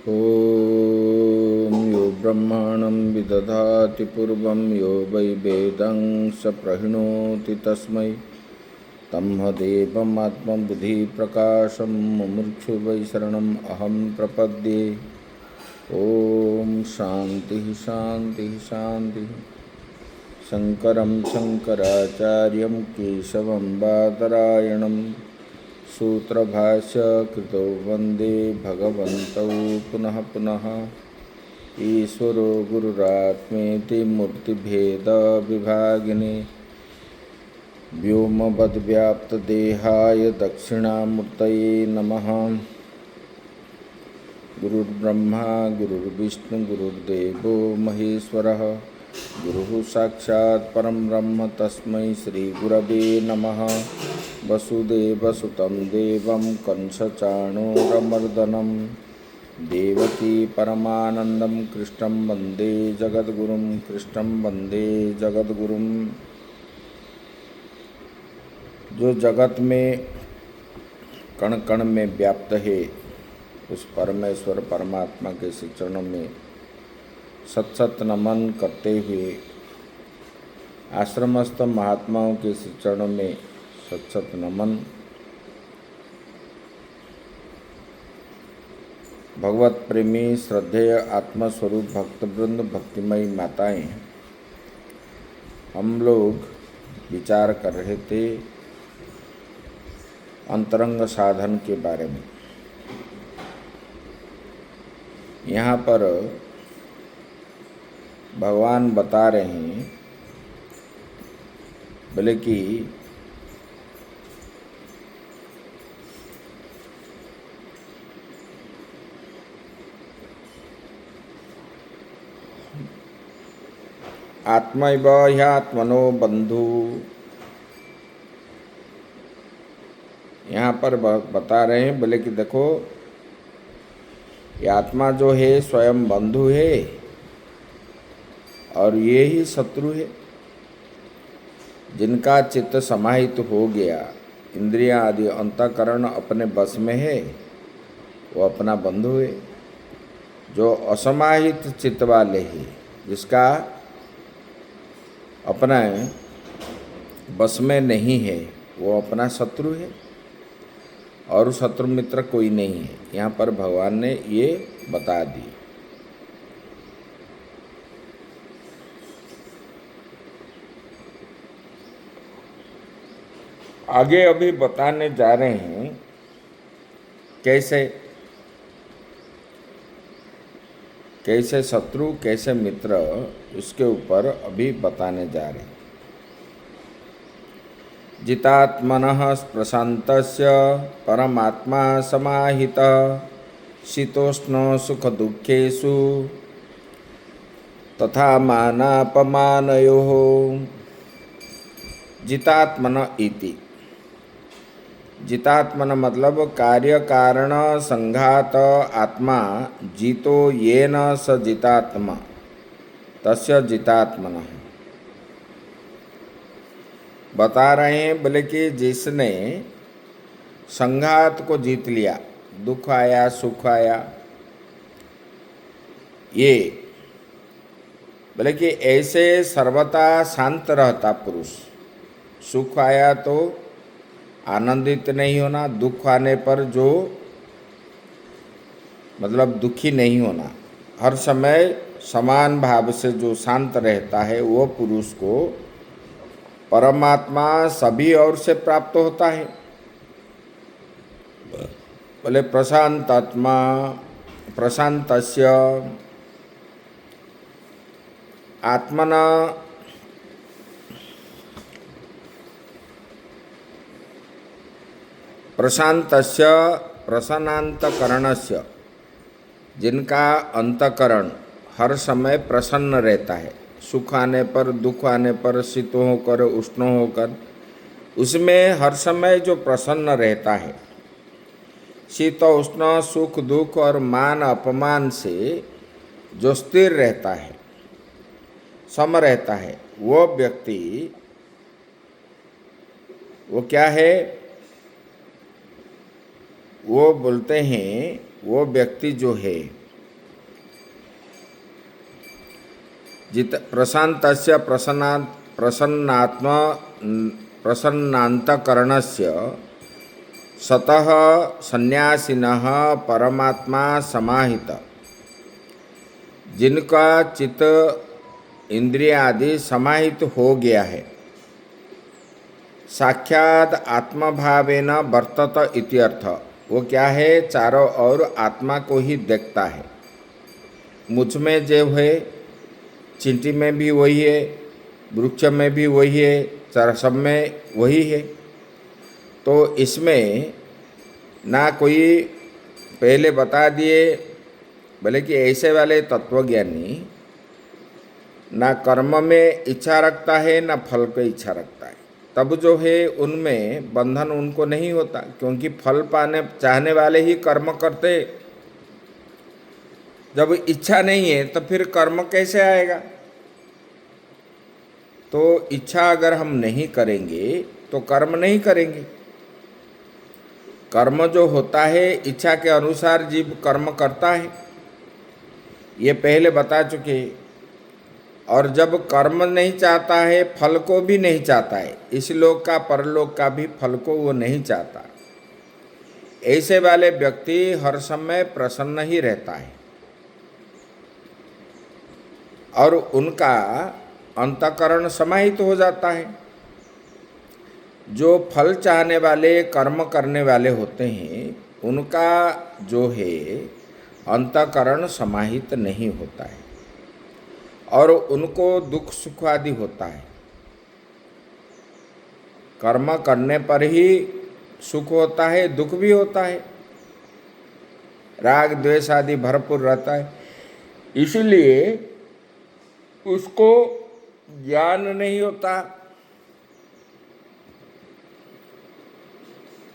ॐ यो ब्रह्माणं विदधाति पूर्वं यो वै वेदं स प्रहिणोति तस्मै तन्मदेवमात्मबुद्धिप्रकाशं मुमुक्षु वै शरणम् अहं प्रपद्ये। ॐ शान्तिः शान्तिः शान्तिः। शङ्करं शङ्कराचार्यं केशवं बादरायणं सूत्रभाष्य कृतो वन्दे भगवन्तौ पुनः पुनः। ईश्वरो गुरुरात्मेति मूर्तिभेदविभागिने व्योमवद्व्याप्तदेहाय दक्षिणामूर्तये नमः। गुरुर्ब्रह्मा गुरुर्विष्णु गुरुर्देवो महेश्वरः गुरुः साक्षात् परं ब्रह्म तस्मै श्रीगुरवे नमः। वसुदेवसुतं देवं कंसचाणूरमर्दनं देवकी परमानन्दं कृष्णं वन्दे जगद्गुरुं कृष्णं वन्दे जगद्गुरुं। जो जगत में कण कण में व्याप्त है उस परमेश्वर परमात्मा के श्री चरणों में सत सत नमन करते हुए आश्रमस्थ महात्माओं के श्री चरणों में सत सत नमन। भगवत प्रेमी श्रद्धेय आत्मस्वरूप भक्तवृंद भक्तिमयी माताएं, हम लोग विचार कर रहे थे अंतरंग साधन के बारे में। यहाँ पर भगवान बता रहे हैं बोले कि आत्मैव ह्यात्मनो बंधु। यहाँ पर बता रहे हैं बोले कि देखो ये आत्मा जो है स्वयं बंधु है और ये ही शत्रु है। जिनका चित्त समाहित हो गया, इंद्रियां आदि अंतःकरण अपने बस में है, वो अपना बंधु है। जो असमाहित चित्त वाले है, जिसका अपना बस में नहीं है, वो अपना शत्रु है और शत्रु मित्र कोई नहीं है। यहाँ पर भगवान ने ये बता दी। आगे अभी बताने जा रहे हैं कैसे शत्रु कैसे मित्र, इसके ऊपर अभी बताने जा रहे हैं। जितात्मनः प्रशान्तस्य परमात्मा समाहितः शीतोष्ण सुख दुखेषु तथा मानापमानयोः। जितात्मन इति, जितात्मन मतलब कार्य कारण संघात आत्मा जीतो येन स जितात्मा तस्य जितात्मन। बता रहे हैं बोले कि जिसने संघात को जीत लिया, दुख आया सुख आया, ये बोले कि ऐसे सर्वथा शांत रहता पुरुष। सुख आया तो आनंदित नहीं होना, दुख आने पर जो मतलब दुखी नहीं होना, हर समय समान भाव से जो शांत रहता है, वो पुरुष को परमात्मा सभी ओर से प्राप्त होता है। बोले प्रशांतात्मा प्रशांतस्य आत्मना प्रशांतस्य प्रसन्नांतकरणस्य, जिनका अंतकरण हर समय प्रसन्न रहता है, सुख आने पर दुख आने पर शीत होकर उष्ण होकर, उसमें हर समय जो प्रसन्न रहता है, शीत उष्ण सुख दुख और मान अपमान से जो स्थिर रहता है, सम रहता है, वो व्यक्ति वो क्या है? वो बोलते हैं वो व्यक्ति जो है जित प्रशान्तस्य प्रसन्नान्तकरणस्य सतः सन्यासिनः परमात्मा समाहित, जिनका चित्त इंद्रिय आदि समाहित हो गया है, साक्षात आत्मभावेन वर्तत इति अर्थ। वो क्या है, चारों ओर आत्मा को ही देखता है। मुझ में जो है, चींटी में भी वही है, वृक्ष में भी वही है, सब में वही है। तो इसमें ना कोई पहले बता दिए बोले कि ऐसे वाले तत्वज्ञानी ना कर्म में इच्छा रखता है ना फल पे इच्छा रखता है, तब जो है उनमें बंधन उनको नहीं होता, क्योंकि फल पाने चाहने वाले ही कर्म करते। जब इच्छा नहीं है तो फिर कर्म कैसे आएगा? तो इच्छा अगर हम नहीं करेंगे तो कर्म नहीं करेंगे। कर्म जो होता है इच्छा के अनुसार जीव कर्म करता है, ये पहले बता चुके। और जब कर्म नहीं चाहता है, फल को भी नहीं चाहता है, इस लोक का परलोक का भी फल को वो नहीं चाहता, ऐसे वाले व्यक्ति हर समय प्रसन्न ही रहता है और उनका अंतःकरण समाहित हो जाता है। जो फल चाहने वाले कर्म करने वाले होते हैं उनका जो है अंतःकरण समाहित नहीं होता है और उनको दुख सुख आदि होता है। कर्म करने पर ही सुख होता है, दुख भी होता है, राग द्वेष आदि भरपूर रहता है। इसलिए उसको ज्ञान नहीं होता,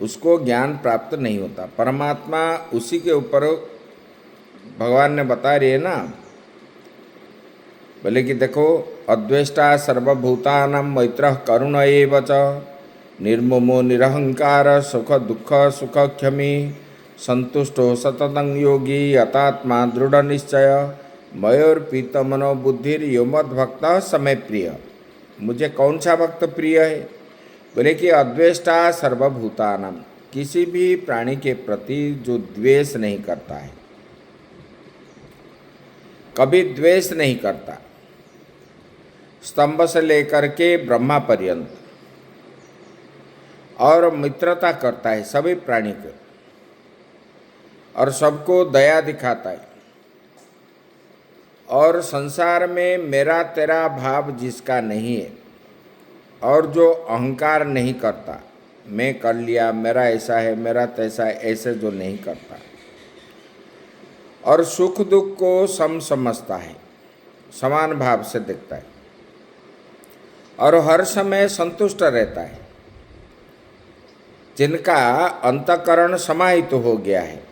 उसको ज्ञान प्राप्त नहीं होता। परमात्मा उसी के ऊपर भगवान ने बता रही है ना, बोले कि देखो, अद्वेष्टा सर्वभूतानां मैत्रः करुण एव च, निर्ममो निरहंकार सुख दुख सुख क्षमी, संतुष्टो सततं योगी यतात्मा दृढ़ निश्चय, मयोर्पीत मनो बुद्धिर यो मद्भक्तः समय प्रिय। मुझे कौन सा भक्त प्रिय है? बोले कि अद्वेष्टा सर्वभूतानां, किसी भी प्राणी के प्रति जो द्वेष नहीं करता है, कभी द्वेष नहीं करता, स्तंभ से लेकर के ब्रह्मा पर्यंत, और मित्रता करता है सभी प्राणी को और सबको दया दिखाता है। और संसार में मेरा तेरा भाव जिसका नहीं है और जो अहंकार नहीं करता, मैं कर लिया, मेरा ऐसा है, मेरा तैसा है, ऐसे जो नहीं करता, और सुख दुख को सम समझता है, समान भाव से देखता है और हर समय संतुष्ट रहता है, जिनका अंतःकरण समाहित हो गया है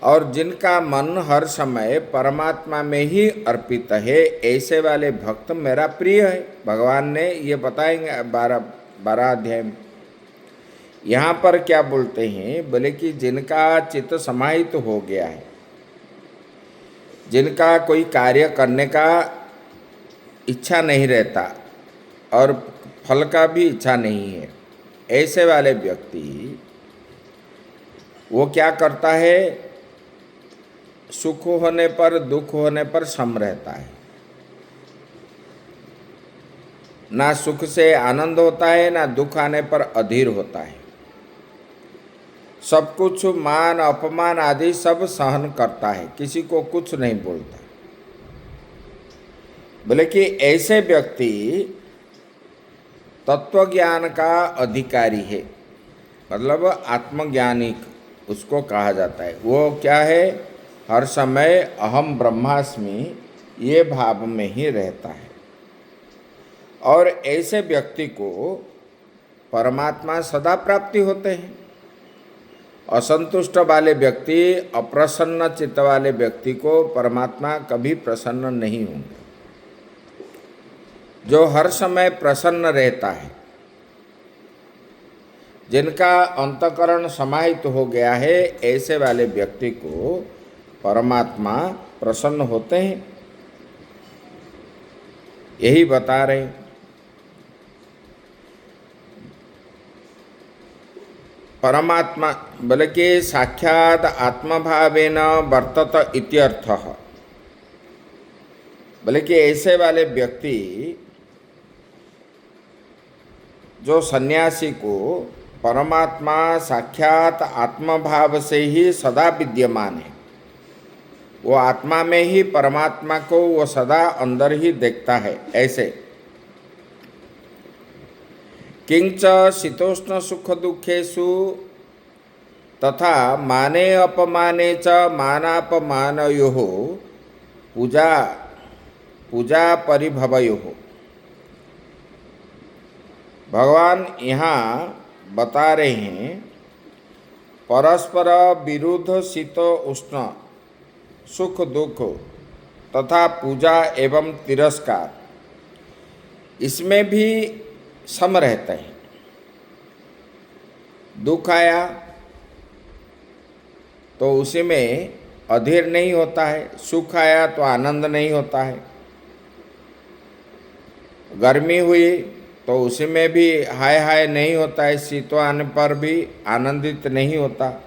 और जिनका मन हर समय परमात्मा में ही अर्पित है, ऐसे वाले भक्त मेरा प्रिय है। भगवान ने ये बताएंगे 12 अध्याय में। यहाँ पर क्या बोलते हैं? बोले कि जिनका चित्त समाहित हो गया है, जिनका कोई कार्य करने का इच्छा नहीं रहता और फल का भी इच्छा नहीं है, ऐसे वाले व्यक्ति वो क्या करता है? सुख होने पर दुख होने पर सम रहता है, ना सुख से आनंद होता है ना दुख आने पर अधीर होता है। सब कुछ मान अपमान आदि सब सहन करता है, किसी को कुछ नहीं बोलता। बोले कि ऐसे व्यक्ति तत्वज्ञान का अधिकारी है, मतलब आत्मज्ञानी उसको कहा जाता है। वो क्या है? हर समय अहम ब्रह्मास्मि ये भाव में ही रहता है। और ऐसे व्यक्ति को परमात्मा सदा प्राप्ति होते हैं। असंतुष्ट वाले व्यक्ति, अप्रसन्न चित्त वाले व्यक्ति को परमात्मा कभी प्रसन्न नहीं होंगे। जो हर समय प्रसन्न रहता है, जिनका अंतःकरण समाहित हो गया है, ऐसे वाले व्यक्ति को परमात्मा प्रसन्न होते हैं, यही बता रहे हैं। परमात्मा बल्कि साक्षात आत्मभावेन वर्तत इत्यर्थः। बल्कि ऐसे वाले व्यक्ति जो सन्यासी को परमात्मा साक्षात आत्मभाव से ही सदा विद्यमान है, वो आत्मा में ही परमात्मा को वो सदा अंदर ही देखता है। ऐसे किंच शीतोष्ण सुख दुखेषु तथा माने अपमाने च मानापमानयोः पूजा परिभवयोः। भगवान यहाँ बता रहे हैं परस्पर विरुद्ध शीत उष्ण सुख दुख तथा पूजा एवं तिरस्कार, इसमें भी सम रहते हैं। दुख आया तो उसी में अधीर नहीं होता है, सुख आया तो आनंद नहीं होता है। गर्मी हुई तो उसी में भी हाय हाय नहीं होता है, शीत आने पर भी आनंदित नहीं होता।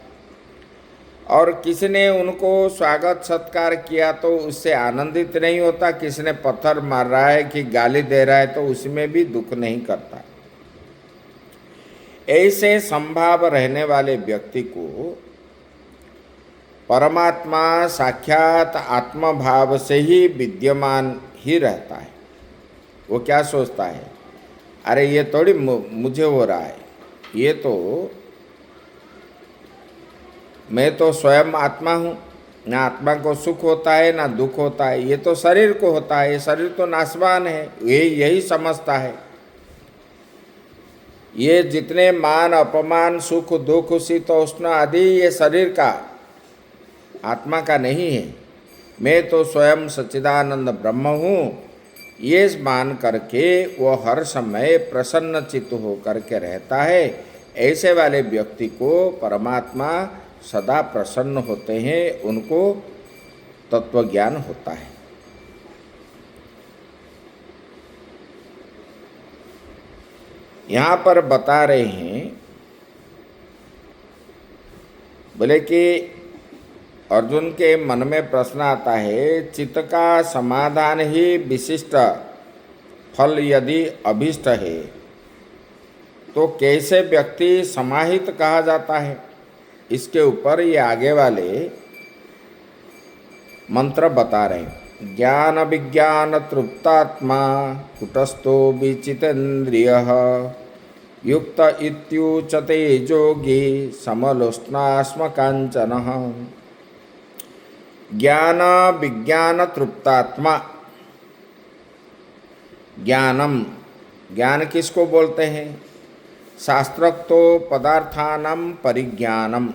और किसी ने उनको स्वागत सत्कार किया तो उससे आनंदित नहीं होता, किसी ने पत्थर मार रहा है कि गाली दे रहा है तो उसमें भी दुख नहीं करता। ऐसे संभाव रहने वाले व्यक्ति को परमात्मा साक्षात आत्मभाव से ही विद्यमान ही रहता है। वो क्या सोचता है, अरे ये थोड़ी मुझे हो रहा है, ये तो मैं तो स्वयं आत्मा हूँ, ना आत्मा को सुख होता है ना दुख होता है, ये तो शरीर को होता है, ये शरीर तो नाशवान है, यही समझता है। ये जितने मान अपमान सुख दुख शीत उष्ण आदि ये शरीर का आत्मा का नहीं है, मैं तो स्वयं सच्चिदानंद ब्रह्म हूँ, ये मान करके वो हर समय प्रसन्न चित्त हो करके रहता है। ऐसे वाले व्यक्ति को परमात्मा सदा प्रसन्न होते हैं, उनको तत्व ज्ञान होता है। यहाँ पर बता रहे हैं बोले कि अर्जुन के मन में प्रश्न आता है, चित्त का समाधान ही विशिष्ट फल यदि अभिष्ट है तो कैसे व्यक्ति समाहित कहा जाता है। इसके ऊपर ये आगे वाले मंत्र बता रहे हैं। ज्ञान विज्ञान तृप्तात्मा कुटस्थो विचितेन्द्रियः युक्त इत्युच्यते योगी समलोष्णास्मकाञ्चनः। ज्ञान विज्ञान तृप्तात्मा, ज्ञानम, ज्ञान किसको बोलते हैं, शास्त्रोक्तो पदार्थानां परिज्ञानम,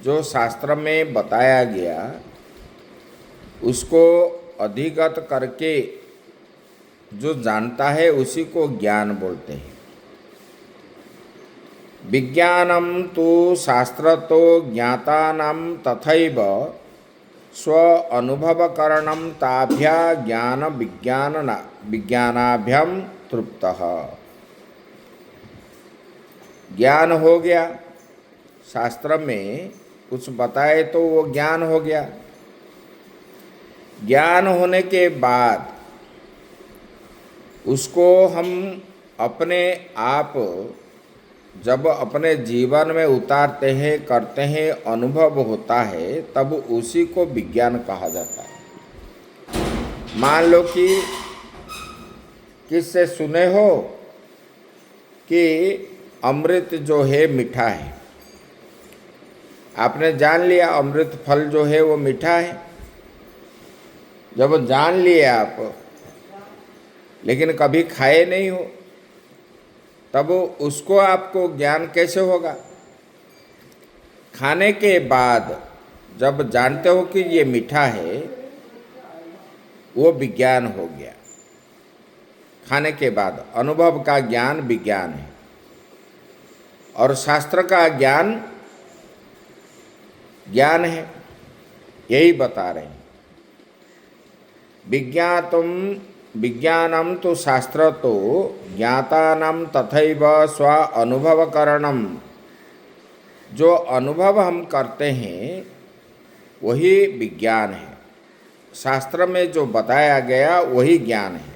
जो शास्त्र में बताया गया उसको अधिगत करके जो जानता है उसी को ज्ञान बोलते हैं। विज्ञानम तो शास्त्रतो ज्ञातानां तथैव स्व अनुभवकरणं ताभ्या ज्ञान विज्ञानाभ्याम तृप्तः। ज्ञान हो गया, शास्त्र में कुछ बताए तो वो ज्ञान हो गया। ज्ञान होने के बाद उसको हम अपने आप जब अपने जीवन में उतारते हैं करते हैं, अनुभव होता है, तब उसी को विज्ञान कहा जाता है। मान लो कि किससे सुने हो कि अमृत जो है मीठा है, आपने जान लिया अमृत फल जो है वो मीठा है। जब जान लिए आप लेकिन कभी खाए नहीं हो, तब उसको आपको ज्ञान कैसे होगा। खाने के बाद जब जानते हो कि ये मीठा है, वो विज्ञान हो गया। खाने के बाद अनुभव का ज्ञान विज्ञान है, और शास्त्र का ज्ञान ज्ञान है। यही बता रहे हैं। विज्ञानम तो शास्त्र तो ज्ञातानाम तथैव स्व अनुभवकरणम, जो अनुभव हम करते हैं वही विज्ञान है। शास्त्र में जो बताया गया वही ज्ञान है,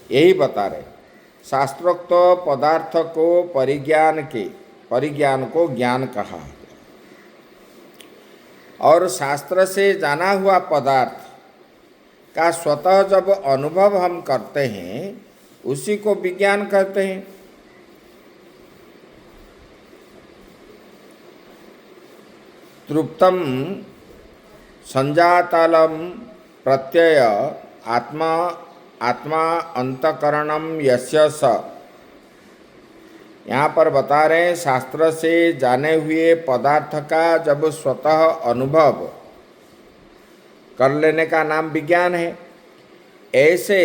यही बता रहे। शास्त्रोक्त पदार्थ को परिज्ञान को ज्ञान कहा है, और शास्त्र से जाना हुआ पदार्थ का स्वतः जब अनुभव हम करते हैं उसी को विज्ञान कहते हैं। तृप्तम संजातलम प्रत्यय आत्मा अंतकरणम यस्य स। यहाँ पर बता रहे हैं शास्त्र से जाने हुए पदार्थ का जब स्वतः अनुभव कर लेने का नाम विज्ञान है। ऐसे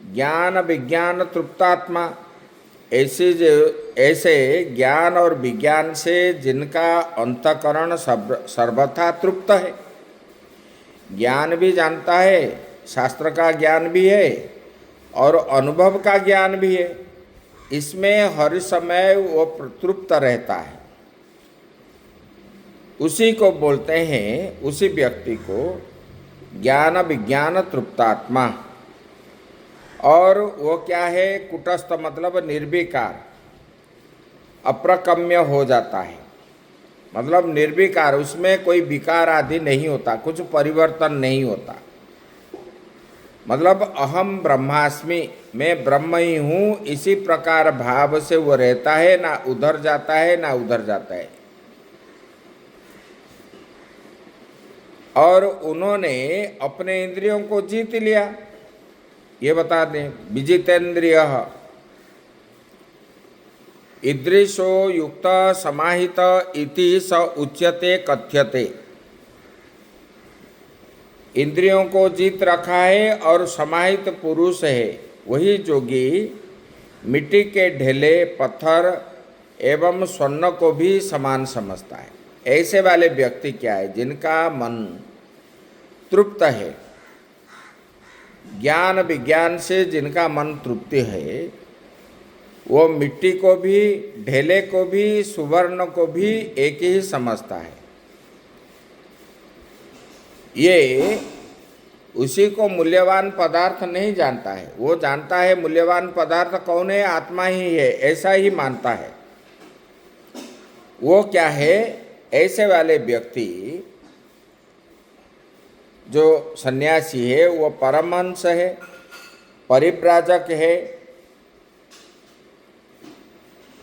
ज्ञान विज्ञान तृप्तात्मा, ऐसे ज्ञान और विज्ञान से जिनका अंतकरण सर्वथा तृप्त है। ज्ञान भी जानता है, शास्त्र का ज्ञान भी है और अनुभव का ज्ञान भी है, इसमें हर समय वो तृप्त रहता है। उसी को बोलते हैं, उसी व्यक्ति को ज्ञान विज्ञान तृप्तात्मा। और वो क्या है? कुटस्थ मतलब निर्विकार, अप्रकम्य हो जाता है, मतलब निर्विकार, उसमें कोई विकार आदि नहीं होता, कुछ परिवर्तन नहीं होता। मतलब अहम ब्रह्मास्मि, मैं ब्रह्म ही हूँ, इसी प्रकार भाव से वो रहता है, ना उधर जाता है ना उधर जाता है। और उन्होंने अपने इंद्रियों को जीत लिया, ये बता दें। विजितेन्द्रिय ईदृशो युक्त समाहित इति स उच्यते कथ्यते। इंद्रियों को जीत रखा है और समाहित पुरुष है, वही जोगी मिट्टी के ढेले, पत्थर एवं स्वर्ण को भी समान समझता है। ऐसे वाले व्यक्ति क्या है? जिनका मन तृप्त है, ज्ञान विज्ञान से जिनका मन तृप्ति है, वो मिट्टी को भी, ढेले को भी, सुवर्ण को भी एक ही समझता है। ये उसी को मूल्यवान पदार्थ नहीं जानता है, वो जानता है मूल्यवान पदार्थ कौन है? आत्मा ही है, ऐसा ही मानता है। वो क्या है? ऐसे वाले व्यक्ति जो सन्यासी है वो परमहंस है, परिव्राजक है।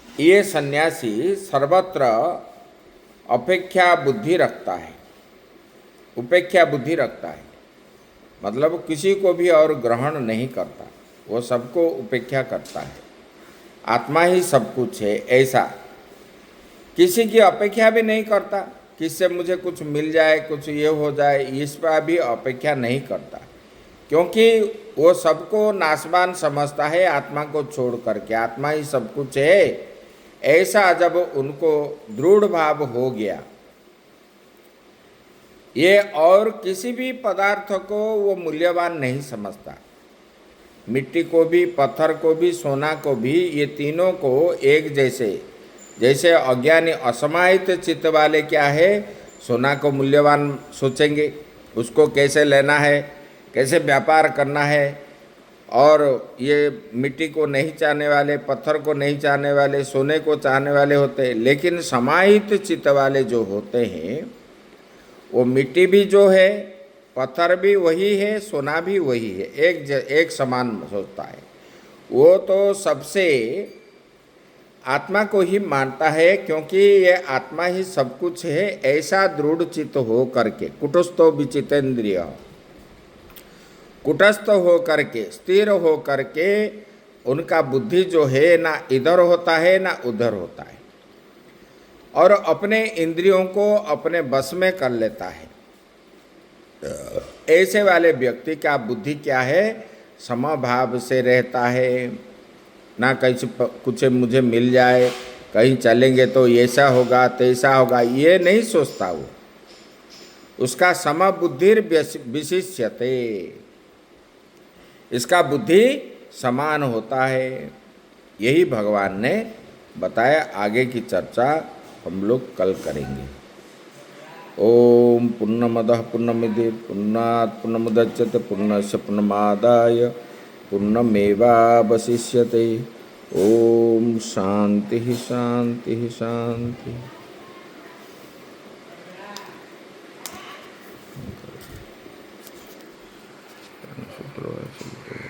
ये सन्यासी सर्वत्र अपेक्षा बुद्धि रखता है, उपेक्षा बुद्धि रखता है, मतलब किसी को भी और ग्रहण नहीं करता, वो सबको उपेक्षा करता है। आत्मा ही सब कुछ है, ऐसा किसी की अपेक्षा भी नहीं करता, किससे मुझे कुछ मिल जाए, कुछ ये हो जाए, इस पर भी अपेक्षा नहीं करता, क्योंकि वो सबको नाशवान समझता है आत्मा को छोड़ करके। आत्मा ही सब कुछ है, ऐसा जब उनको दृढ़ भाव हो गया, ये और किसी भी पदार्थ को वो मूल्यवान नहीं समझता। मिट्टी को भी, पत्थर को भी, सोना को भी, ये तीनों को एक जैसे अज्ञानी असमाहित चित्त वाले क्या है? सोना को मूल्यवान सोचेंगे, उसको कैसे लेना है, कैसे व्यापार करना है। और ये मिट्टी को नहीं चाहने वाले, पत्थर को नहीं चाहने वाले, सोने को चाहने वाले होते हैं। लेकिन समाहित चित्त वाले जो होते हैं, वो मिट्टी भी जो है, पत्थर भी वही है, सोना भी वही है, एक समान सोचता है। वो तो सबसे आत्मा को ही मानता है, क्योंकि ये आत्मा ही सब कुछ है, ऐसा दृढ़ चित्त हो करके। कुटस्थो विचितेन्द्रिय, कुटस्थ हो करके, स्थिर हो करके उनका बुद्धि जो है ना इधर होता है ना उधर होता है, और अपने इंद्रियों को अपने बस में कर लेता है। ऐसे वाले व्यक्ति का बुद्धि क्या है? समभाव से रहता है, ना कहीं कुछ मुझे मिल जाए, कहीं चलेंगे तो ऐसा होगा तैसा होगा, ये नहीं सोचता वो। उसका समबुद्धिर विशिष्यते, इसका बुद्धि समान होता है। यही भगवान ने बताया। आगे की चर्चा हम लोग कल करेंगे। ओम पूर्णमदः पूर्णमिदं पूर्णात् पूर्णमुदच्यते पूर्णस्य पूर्णमादाय पूर्णमेवावशिष्यते। ओम शांति शांति शांति।